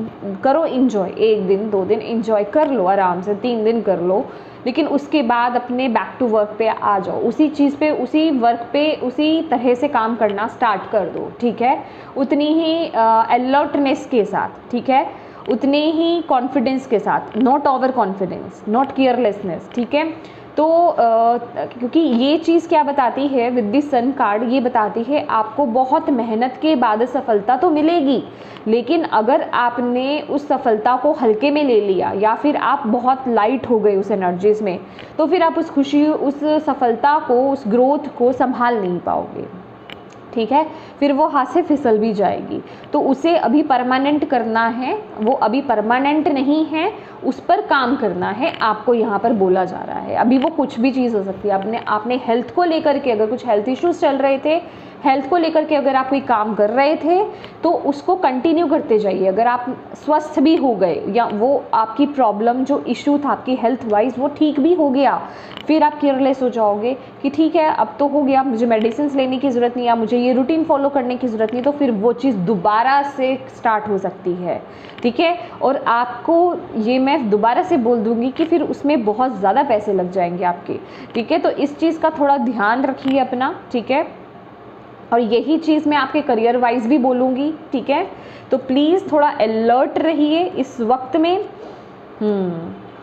करो इंजॉय, 1 दिन 2 दिन इंजॉय कर लो आराम से, 3 दिन कर लो, लेकिन उसके बाद अपने बैक टू वर्क पे आ जाओ, उसी चीज़ पे, उसी वर्क पे उसी तरह से काम करना स्टार्ट कर दो, ठीक है, उतनी ही अलर्टनेस के साथ, ठीक है, उतने ही कॉन्फिडेंस के साथ, not over confidence, not carelessness, ठीक है। तो क्योंकि ये चीज़ क्या बताती है विद दिस सन कार्ड, ये बताती है आपको बहुत मेहनत के बाद सफलता तो मिलेगी, लेकिन अगर आपने उस सफलता को हल्के में ले लिया या फिर आप बहुत लाइट हो गए उस एनर्जीज में, तो फिर आप उस खुशी, उस सफलता को, उस ग्रोथ को संभाल नहीं पाओगे, ठीक है, फिर वो हाथ से फिसल भी जाएगी। तो उसे अभी परमानेंट करना है, वो अभी परमानेंट नहीं है, उस पर काम करना है, आपको यहाँ पर बोला जा रहा है। अभी वो कुछ भी चीज़ हो सकती है, आपने हेल्थ को लेकर के अगर कुछ हेल्थ इश्यूज चल रहे थे, हेल्थ को लेकर के अगर आप कोई काम कर रहे थे तो उसको कंटिन्यू करते जाइए। अगर आप स्वस्थ भी हो गए या वो आपकी प्रॉब्लम जो इशू था आपकी हेल्थ वाइज वो ठीक भी हो गया, फिर आप केयरलेस हो जाओगे कि ठीक है अब तो हो गया, मुझे मेडिसिन लेने की ज़रूरत नहीं है, मुझे ये रूटीन फॉलो करने की ज़रूरत नहीं, तो फिर वो चीज़ दोबारा से स्टार्ट हो सकती है, ठीक है। और आपको ये मैं दोबारा से बोल दूंगी कि फिर उसमें बहुत ज़्यादा पैसे लग जाएंगे आपके, ठीक है। तो इस चीज़ का थोड़ा ध्यान रखिए अपना, ठीक है। और यही चीज़ मैं आपके करियर वाइज भी बोलूँगी, ठीक है। तो प्लीज़ थोड़ा अलर्ट रहिए इस वक्त में।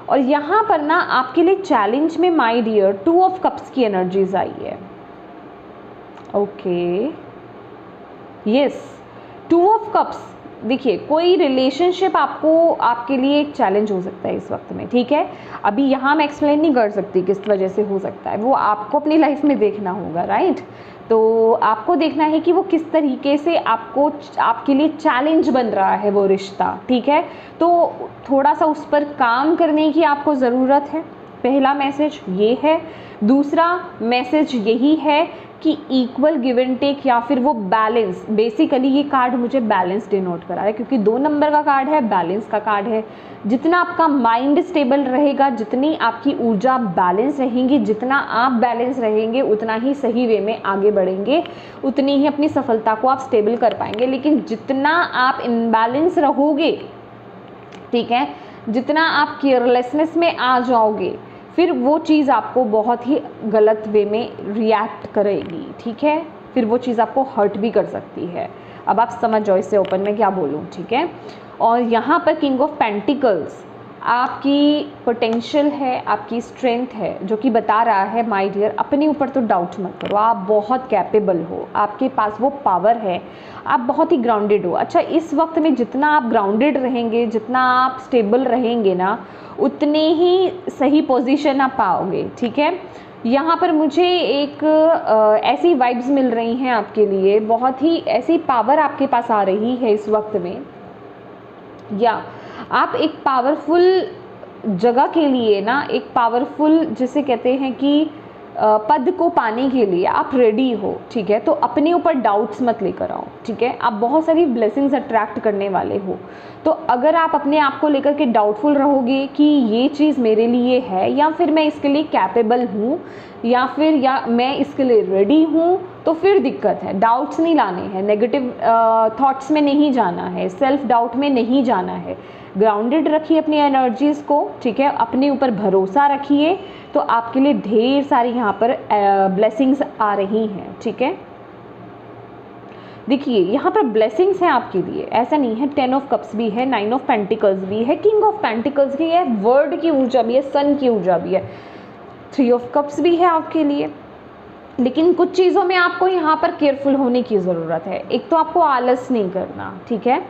और यहाँ पर ना आपके लिए चैलेंज में माय डियर 2 ऑफ कप्स की एनर्जीज आई है। Okay, yes, 2 of cups. देखिए कोई रिलेशनशिप आपके लिए एक चैलेंज हो सकता है इस वक्त में, ठीक है। अभी यहाँ मैं एक्सप्लेन नहीं कर सकती किस वजह से हो सकता है, वो आपको अपनी लाइफ में देखना होगा, राइट। तो आपको देखना है कि वो किस तरीके से आपके लिए चैलेंज बन रहा है वो रिश्ता, ठीक है। तो थोड़ा सा उस पर काम करने की आपको ज़रूरत है, पहला मैसेज ये है। दूसरा मैसेज यही है कि इक्वल गिव एंड टेक या फिर वो बैलेंस, बेसिकली ये कार्ड मुझे बैलेंस डिनोट करा है क्योंकि 2 नंबर का कार्ड है, बैलेंस का कार्ड है। जितना आपका माइंड स्टेबल रहेगा, जितनी आपकी ऊर्जा बैलेंस रहेंगी, जितना आप बैलेंस रहेंगे उतना ही सही वे में आगे बढ़ेंगे, उतनी ही अपनी सफलता को आप स्टेबल कर पाएंगे। लेकिन जितना आप इनबैलेंस रहोगे, ठीक है, जितना आप केयरलेसनेस में आ जाओगे, फिर वो चीज़ आपको बहुत ही गलत वे में रिएक्ट करेगी, ठीक है। फिर वो चीज़ आपको हर्ट भी कर सकती है। अब आप समझ जाओ इससे ओपन में क्या बोलूँ, ठीक है। और यहाँ पर किंग ऑफ पेंटिकल्स आपकी पोटेंशियल है, आपकी स्ट्रेंथ है, जो कि बता रहा है माय डियर अपने ऊपर तो डाउट मत करो, आप बहुत कैपेबल हो, आपके पास वो पावर है, आप बहुत ही ग्राउंडेड हो। अच्छा, इस वक्त में जितना आप ग्राउंडेड रहेंगे, जितना आप स्टेबल रहेंगे ना, उतने ही सही पोजीशन आप पाओगे, ठीक है। यहाँ पर मुझे एक ऐसी वाइब्स मिल रही हैं आपके लिए, बहुत ही ऐसी पावर आपके पास आ रही है इस वक्त में, या आप एक पावरफुल जगह के लिए ना, एक पावरफुल जिसे कहते हैं कि पद को पाने के लिए आप रेडी हो, ठीक है। तो अपने ऊपर डाउट्स मत लेकर आओ, ठीक है। आप बहुत सारी ब्लेसिंग्स अट्रैक्ट करने वाले हो, तो अगर आप अपने आप को लेकर के डाउटफुल रहोगे कि ये चीज़ मेरे लिए है, या फिर मैं इसके लिए कैपेबल हूँ, या मैं इसके लिए रेडी हूँ, तो फिर दिक्कत है। डाउट्स नहीं लाने हैं, नेगेटिव थॉट्स में नहीं जाना है, सेल्फ डाउट में नहीं जाना है। ग्राउंडेड रखिए अपनी एनर्जीज़ को, ठीक है, अपने ऊपर भरोसा रखिए, तो आपके लिए ढेर सारी यहाँ पर ब्लेसिंग्स आ रही हैं, ठीक है। देखिए यहाँ पर ब्लेसिंग्स हैं आपके लिए, ऐसा नहीं है। 10 ऑफ कप्स भी है, 9 ऑफ पेंटिकल्स भी है, किंग ऑफ पेंटिकल्स भी है, वर्ड की ऊर्जा भी है, सन की ऊर्जा भी है, 3 ऑफ कप्स भी है आपके लिए। लेकिन कुछ चीज़ों में आपको यहाँ पर केयरफुल होने की ज़रूरत है। एक तो आपको आलस नहीं करना, ठीक है,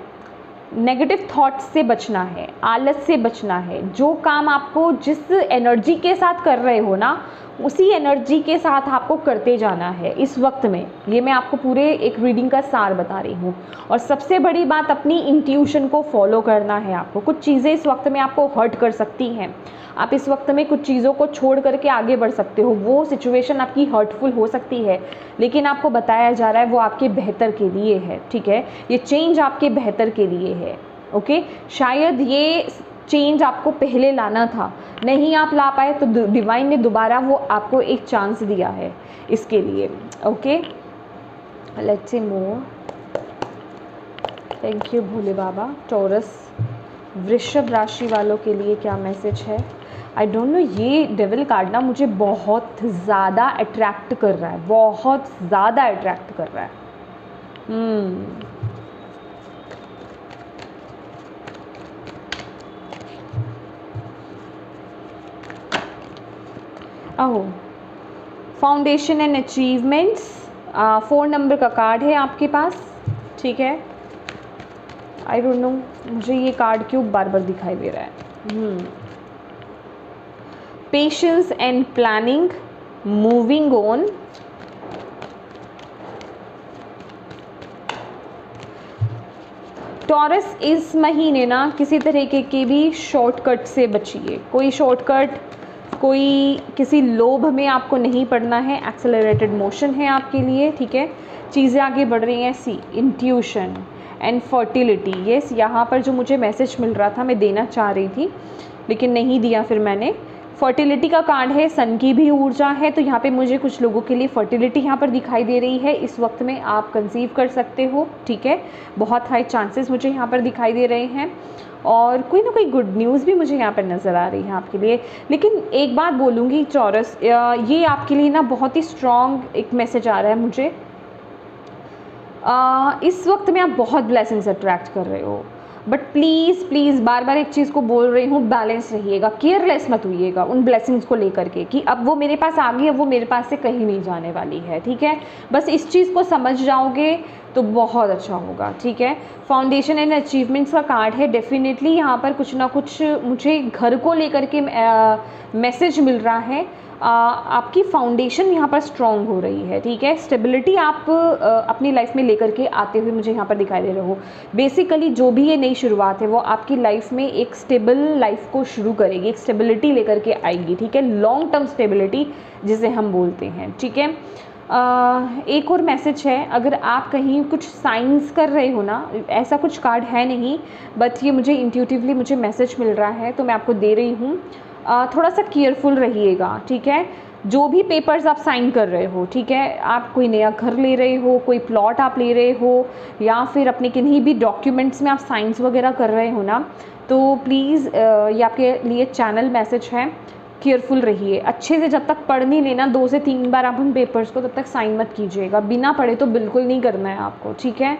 नेगेटिव थॉट्स से बचना है, आलस से बचना है। जो काम आपको जिस एनर्जी के साथ कर रहे हो ना, उसी एनर्जी के साथ आपको करते जाना है इस वक्त में। ये मैं आपको पूरे एक रीडिंग का सार बता रही हूँ। और सबसे बड़ी बात, अपनी इंट्यूशन को फॉलो करना है आपको। कुछ चीज़ें इस वक्त में आपको हर्ट कर सकती हैं, आप इस वक्त में कुछ चीज़ों को छोड़ करके आगे बढ़ सकते हो, वो सिचुएशन आपकी हर्टफुल हो सकती है, लेकिन आपको बताया जा रहा है वो आपके बेहतर के लिए है, ठीक है। ये चेंज आपके बेहतर के लिए है, ओके। शायद ये चेंज आपको पहले लाना था, नहीं आप ला पाए तो डिवाइन ने दोबारा वो आपको एक चांस दिया है इसके लिए। Okay, let's see more. Thank you Bhole Baba. Taurus, वृषभ राशि वालों के लिए क्या मैसेज है? आई डोंट नो, ये डेविल कार्ड ना मुझे बहुत ज़्यादा अट्रैक्ट कर रहा है, बहुत ज़्यादा अट्रैक्ट कर रहा है। ओह, फाउंडेशन एंड अचीवमेंट्स, 4 नंबर का कार्ड है आपके पास, ठीक है। आई डोंट नो, मुझे ये कार्ड क्यों बार बार दिखाई दे रहा है। Patience and planning, moving on. Taurus, इस महीने ना किसी तरीके के भी शॉर्टकट से बचिए। कोई शॉर्टकट, कोई किसी लोभ में आपको नहीं पड़ना है। एक्सेलरेटेड मोशन है आपके लिए, ठीक है। चीज़ें आगे बढ़ रही हैं। सी, इंट्यूशन एंड फर्टिलिटी। येस, यहाँ पर जो मुझे मैसेज मिल रहा था मैं देना चाह रही थी लेकिन नहीं दिया फिर मैंने। फर्टिलिटी का कार्ड है, सन की भी ऊर्जा है, तो यहाँ पे मुझे कुछ लोगों के लिए फर्टिलिटी यहाँ पर दिखाई दे रही है। इस वक्त में आप कंसीव कर सकते हो, ठीक है। बहुत हाई चांसेस मुझे यहाँ पर दिखाई दे रहे हैं और कोई ना कोई गुड न्यूज़ भी मुझे यहाँ पर नज़र आ रही है आपके लिए। लेकिन एक बात बोलूँगी टॉरस, ये आपके लिए ना बहुत ही स्ट्रॉन्ग एक मैसेज आ रहा है मुझे। इस वक्त में आप बहुत ब्लेसिंग्स अट्रैक्ट कर रहे हो, बट प्लीज़ प्लीज़ बार बार एक चीज़ को बोल रही हूँ, बैलेंस रहिएगा, केयरलेस मत होइएगा उन ब्लेसिंग्स को लेकर के कि अब वो मेरे पास आ गई, अब वो मेरे पास से कहीं नहीं जाने वाली है, ठीक है। बस इस चीज़ को समझ जाओगे तो बहुत अच्छा होगा, ठीक है। फाउंडेशन एंड अचीवमेंट्स का कार्ड है। डेफिनेटली यहाँ पर कुछ ना कुछ मुझे घर को लेकर के मैसेज मिल रहा है। आपकी फाउंडेशन यहाँ पर स्ट्रॉन्ग हो रही है, ठीक है। स्टेबिलिटी आप अपनी लाइफ में लेकर के आते हुए मुझे यहाँ पर दिखाई दे रहे हो। बेसिकली जो भी ये नई शुरुआत है वो आपकी लाइफ में एक स्टेबल लाइफ को शुरू करेगी, एक स्टेबिलिटी लेकर के आएगी, ठीक है। लॉन्ग टर्म स्टेबिलिटी जिसे हम बोलते हैं, ठीक है। एक और मैसेज है, अगर आप कहीं कुछ साइंस कर रहे हो ना, ऐसा कुछ कार्ड है नहीं बट ये मुझे इंट्यूटिवली मुझे मैसेज मिल रहा है तो मैं आपको दे रही हूँ। थोड़ा सा केयरफुल रहिएगा, ठीक है। जो भी पेपर्स आप साइन कर रहे हो, ठीक है, आप कोई नया घर ले रहे हो, कोई प्लॉट आप ले रहे हो या फिर अपने किन्हीं भी डॉक्यूमेंट्स में आप साइंस वगैरह कर रहे हो ना, तो प्लीज़ ये आपके लिए चैनल मैसेज है, केयरफुल रहिए। अच्छे से जब तक पढ़ नहीं लेना 2 से 3 बार आप उन पेपर्स को, तब तक साइन मत कीजिएगा। बिना पढ़े तो बिल्कुल नहीं करना है आपको, ठीक है।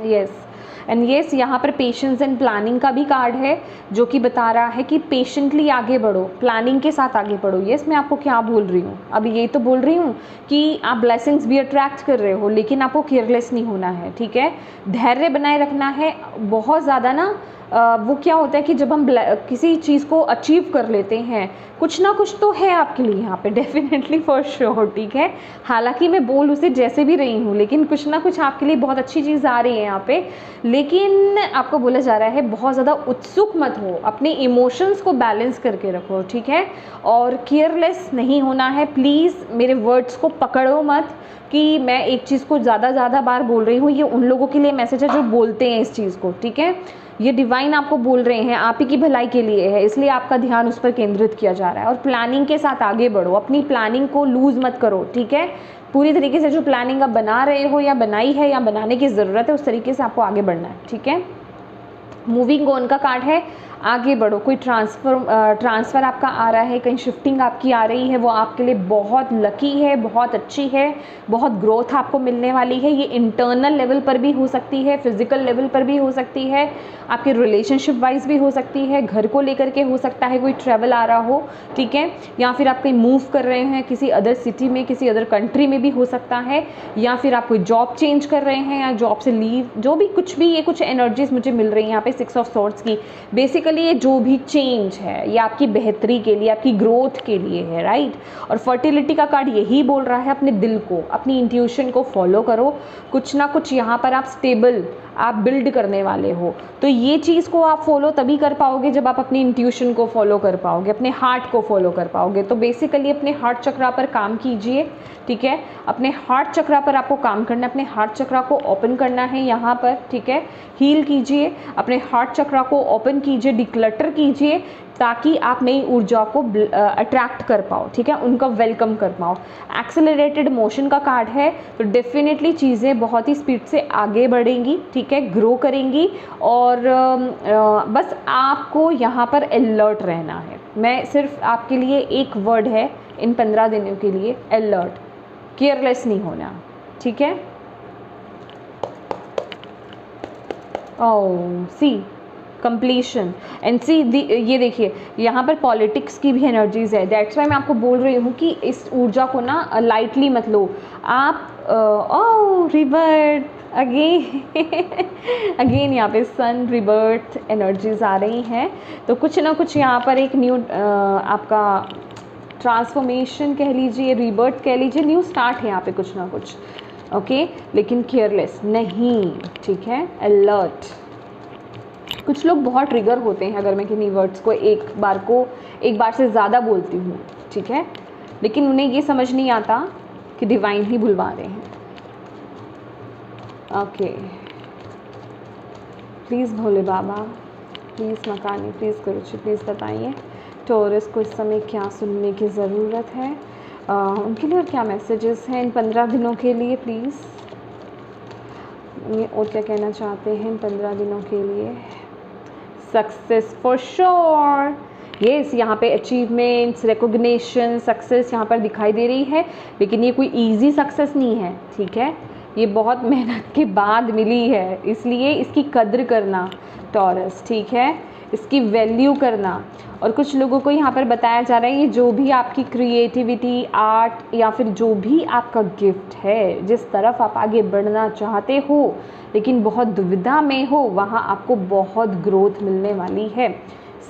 यस एंड येस, यहाँ पर पेशेंस एंड प्लानिंग का भी कार्ड है जो कि बता रहा है कि पेशेंटली आगे बढ़ो, प्लानिंग के साथ आगे बढ़ो। येस, मैं आपको क्या बोल रही हूँ, अभी ये तो बोल रही हूँ कि आप ब्लेसिंग्स भी अट्रैक्ट कर रहे हो लेकिन आपको केयरलेस नहीं होना है, ठीक है। धैर्य बनाए रखना है। बहुत ज़्यादा ना वो क्या होता है कि जब हम किसी चीज़ को अचीव कर लेते हैं, कुछ ना कुछ तो है आपके लिए यहाँ पे, डेफिनेटली फॉर श्योर, ठीक है। हालांकि मैं बोल उसे जैसे भी रही हूँ लेकिन कुछ ना कुछ आपके लिए बहुत अच्छी चीज़ आ रही है यहाँ पे। लेकिन आपको बोला जा रहा है बहुत ज़्यादा उत्सुक मत हो, अपने इमोशंस को बैलेंस करके रखो, ठीक है। और केयरलेस नहीं होना है। प्लीज़ मेरे वर्ड्स को पकड़ो मत कि मैं एक चीज़ को ज़्यादा बार बोल रही हूँ। ये उन लोगों के लिए मैसेज है जो बोलते हैं इस चीज़ को, ठीक है। ये डिवाइन आपको बोल रहे हैं, आप ही की भलाई के लिए है, इसलिए आपका ध्यान उस पर केंद्रित किया जा रहा है। और प्लानिंग के साथ आगे बढ़ो, अपनी प्लानिंग को लूज़ मत करो, ठीक है। पूरी तरीके से जो प्लानिंग आप बना रहे हो या बनाई है या बनाने की ज़रूरत है उस तरीके से आपको आगे बढ़ना है, ठीक है। मूविंग ऑन का कार्ड है, आगे बढ़ो। कोई ट्रांसफ़र आपका आ रहा है, कहीं शिफ्टिंग आपकी आ रही है, वो आपके लिए बहुत लकी है, बहुत अच्छी है, बहुत ग्रोथ आपको मिलने वाली है। ये इंटरनल लेवल पर भी हो सकती है, फिजिकल लेवल पर भी हो सकती है, आपके रिलेशनशिप वाइज भी हो सकती है, घर को लेकर के हो सकता है, कोई ट्रैवल आ रहा हो, ठीक है। या फिर आप कहीं मूव कर रहे हैं किसी अदर सिटी में, किसी अदर कंट्री में भी हो सकता है, या फिर आप कोई जॉब चेंज कर रहे हैं या जॉब से लीव, जो भी कुछ भी, ये कुछ एनर्जीज मुझे मिल रही हैं यहाँ पे 6 ऑफ सॉर्ड्स की। बेसिकली ये जो भी चेंज है ये आपकी बेहतरी के लिए, आपकी ग्रोथ के लिए है, राइट। और फर्टिलिटी का कार्ड यही बोल रहा है, अपने दिल को, अपनी इंट्यूशन को फॉलो करो। कुछ ना कुछ यहाँ पर आप स्टेबल आप बिल्ड करने वाले हो। तो ये चीज़ को आप फॉलो तभी कर पाओगे जब आप अपनी इंट्यूशन को फॉलो कर पाओगे, अपने हार्ट को फॉलो कर पाओगे। तो बेसिकली अपने हार्ट चक्रा पर काम कीजिए, ठीक है। अपने हार्ट चक्रा पर आपको काम करना है, अपने हार्ट चक्रा को ओपन करना है यहाँ पर, ठीक है। हील कीजिए, अपने हार्ट चक्रा को ओपन कीजिए, डिक्लटर कीजिए, ताकि आप नई ऊर्जा को अट्रैक्ट कर पाओ, ठीक है, उनका वेलकम कर पाओ। एक्सेलरेटेड मोशन का कार्ड है, तो डेफिनेटली चीज़ें बहुत ही स्पीड से आगे बढ़ेंगी, ठीक है, ग्रो करेंगी। और बस आपको यहाँ पर अलर्ट रहना है। मैं सिर्फ आपके लिए एक वर्ड है इन 15 दिनों के लिए, अलर्ट, केयरलेस नहीं होना, ठीक है। ओह सी कंप्लीशन एंड सी ये देखिए यहाँ पर पॉलिटिक्स की भी एनर्जीज है। दैट्स वाई मैं आपको बोल रही हूँ कि इस ऊर्जा को ना लाइटली मत लो आप। ओह रिबर्थ अगेन अगेन यहाँ पे सन रिबर्थ एनर्जीज आ रही हैं। तो कुछ ना कुछ यहाँ पर एक न्यू आपका ट्रांसफॉर्मेशन कह लीजिए, रिबर्थ कह लीजिए, न्यू स्टार्ट है यहाँ पे कुछ ना कुछ, ओके। लेकिन केयरलेस नहीं, ठीक है, अलर्ट। कुछ लोग बहुत ट्रिगर होते हैं अगर मैं किन्हीं वर्ड्स को एक बार से ज़्यादा बोलती हूँ, ठीक है, लेकिन उन्हें ये समझ नहीं आता कि डिवाइन ही बुलवा रहे हैं। Okay please Bhole Baba, please मकानी, प्लीज़ गुरुजी, प्लीज़ बताइए टॉरस को इस समय क्या सुनने की ज़रूरत है, उनके लिए और क्या मैसेजेस हैं इन 15 दिनों के लिए प्लीज़, ये और क्या कहना चाहते हैं इन 15 दिनों के लिए। सक्सेस फॉर श्योर, येस, यहाँ पे अचीवमेंट्स, रिकॉग्निशन, सक्सेस यहाँ पर दिखाई दे रही है, लेकिन ये कोई इजी सक्सेस नहीं है, ठीक है, ये बहुत मेहनत के बाद मिली है, इसलिए इसकी कद्र करना टॉरस, ठीक है, इसकी वैल्यू करना। और कुछ लोगों को यहाँ पर बताया जा रहा है ये जो भी आपकी क्रिएटिविटी, आर्ट या फिर जो भी आपका गिफ्ट है, जिस तरफ आप आगे बढ़ना चाहते हो लेकिन बहुत दुविधा में हो, वहाँ आपको बहुत ग्रोथ मिलने वाली है।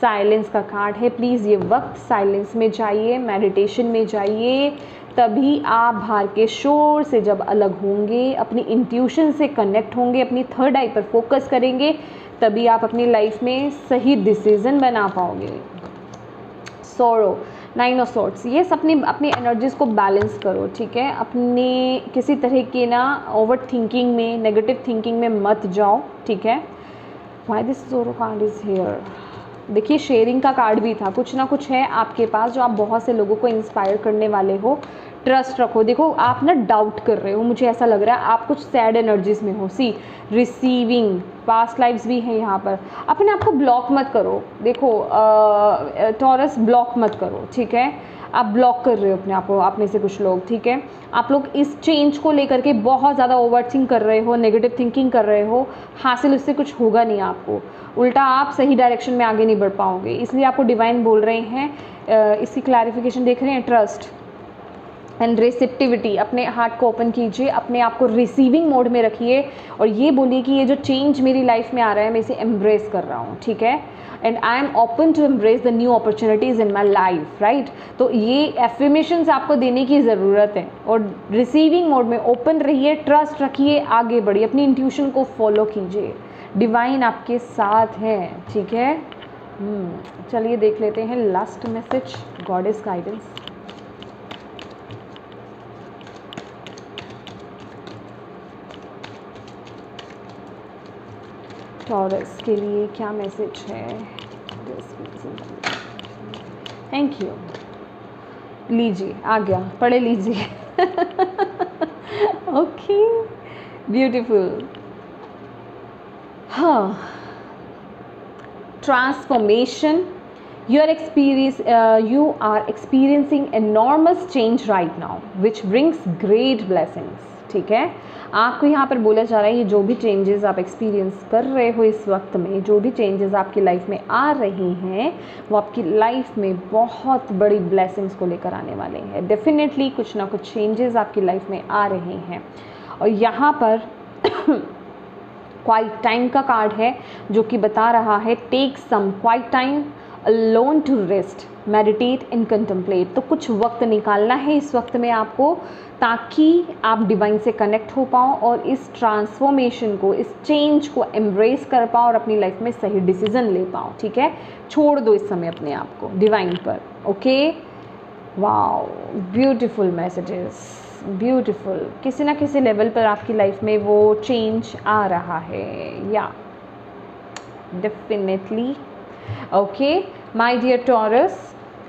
साइलेंस का कार्ड है, प्लीज़ ये वक्त साइलेंस में जाइए, मेडिटेशन में जाइए, तभी आप बाहर के शोर से जब अलग होंगे, अपनी इंट्यूशन से कनेक्ट होंगे, अपनी थर्ड आई पर फोकस करेंगे, तभी आप अपनी लाइफ में सही डिसीज़न बना पाओगे। सोरो, 9 ऑफ सॉर्ड्स, ये अपनी एनर्जीज़ को बैलेंस करो, ठीक है, अपने किसी तरह के ना ओवर थिंकिंग में, नेगेटिव थिंकिंग में मत जाओ, ठीक है। व्हाई दिस सोरो कार्ड इज़ हियर, देखिए शेयरिंग का कार्ड भी था, कुछ ना कुछ है आपके पास जो आप बहुत से लोगों को इंस्पायर करने वाले हो। ट्रस्ट रखो, देखो आप ना डाउट कर रहे हो, मुझे ऐसा लग रहा है आप कुछ सैड एनर्जीज में हो। सी रिसीविंग, पास्ट लाइफ्स भी हैं यहाँ पर, अपने आप को ब्लॉक मत करो, देखो टॉरस ब्लॉक मत करो, ठीक है, आप ब्लॉक कर रहे हो अपने आप को, आप में से कुछ लोग, ठीक है, आप लोग इस चेंज को लेकर के बहुत ज़्यादा ओवर थिंक कर रहे हो, नेगेटिव थिंकिंग कर रहे हो, हासिल उससे कुछ होगा नहीं आपको, उल्टा आप सही डायरेक्शन में आगे नहीं बढ़ पाओगे। इसलिए आपको डिवाइन बोल रहे हैं, इसकी क्लैरिफिकेशन देख रहे हैं, ट्रस्ट एंड रिसेप्टिविटी, अपने हार्ट को ओपन कीजिए, अपने आप को रिसीविंग मोड में रखिए और ये बोलिए कि ये जो चेंज मेरी लाइफ में आ रहा है मैं इसे एम्ब्रेस कर रहा हूँ, ठीक है, and I am open to embrace the new opportunities in my life, right. तो ये एफर्मेशंस आपको देने की ज़रूरत है और रिसीविंग मोड में ओपन रहिए, ट्रस्ट रखिए, आगे बढ़िए, अपनी इंट्यूशन को फॉलो कीजिए, डिवाइन आपके साथ है, ठीक है। चलिए देख लेते हैं last message, goddess guidance. Taurus के लिए क्या मैसेज है, थैंक यू, लीजिए आ गया, पढ़े लीजिए ओके ब्यूटीफुल। हाँ, transformation, you are experiencing enormous change right now which brings great blessings, ठीक है। आपको यहाँ पर बोला जा रहा है ये जो भी चेंजेस आप एक्सपीरियंस कर रहे हो इस वक्त में, जो भी चेंजेस आपकी लाइफ में आ रही हैं वो आपकी लाइफ में बहुत बड़ी ब्लेसिंग्स को लेकर आने वाले हैं। डेफिनेटली कुछ ना कुछ चेंजेस आपकी लाइफ में आ रहे हैं और यहाँ पर क्वाइट टाइम का कार्ड है जो कि बता रहा है take some quiet time, alone to rest, meditate and contemplate. तो कुछ वक्त निकालना है इस वक्त में आपको, ताकि आप डिवाइन से कनेक्ट हो पाओ और इस ट्रांसफॉर्मेशन को, इस चेंज को एम्ब्रेस कर पाओ और अपनी लाइफ में सही डिसीजन ले पाओ। ठीक है, छोड़ दो इस समय अपने आप को डिवाइन पर। Okay, wow, beautiful messages, beautiful. किसी ना किसी लेवल पर आपकी लाइफ में वो चेंज आ रहा है, या definitely. Okay my dear Taurus,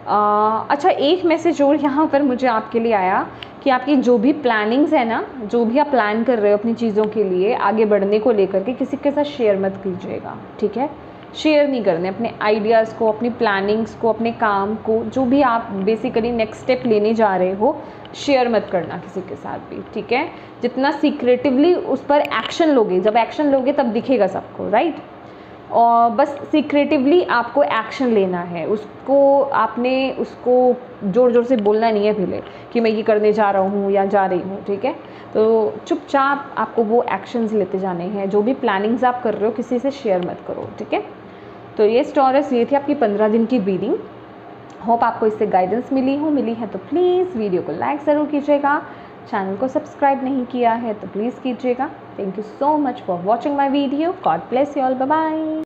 अच्छा एक मैसेज और यहाँ पर मुझे आपके लिए आया कि आपकी जो भी प्लानिंग्स है ना, जो भी आप प्लान कर रहे हो अपनी चीज़ों के लिए आगे बढ़ने को लेकर के, किसी के साथ शेयर मत कीजिएगा। ठीक है, शेयर नहीं करने अपने आइडियाज़ को, अपनी प्लानिंग्स को, अपने काम को, जो भी आप बेसिकली नेक्स्ट स्टेप लेने जा रहे हो, शेयर मत करना किसी के साथ भी। ठीक है, जितना सीक्रेटिवली उस पर एक्शन लोगे, जब एक्शन लोगे तब दिखेगा सबको, राइट। और बस सीक्रेटिवली आपको एक्शन लेना है, उसको आपने उसको ज़ोर ज़ोर से बोलना नहीं है पहले कि मैं ये करने जा रहा हूँ या जा रही हूँ। ठीक है, तो चुपचाप आपको वो एक्शंस लेते जाने हैं। जो भी प्लानिंग्स आप कर रहे हो किसी से शेयर मत करो। ठीक है, तो ये टॉरस, ये थी आपकी 15 दिन की रीडिंग। होप आपको इससे गाइडेंस मिली है तो प्लीज़ वीडियो को लाइक ज़रूर कीजिएगा। चैनल को सब्सक्राइब नहीं किया है तो प्लीज़ कीजिएगा। Thank you so much for watching my video. God bless you all, bye bye.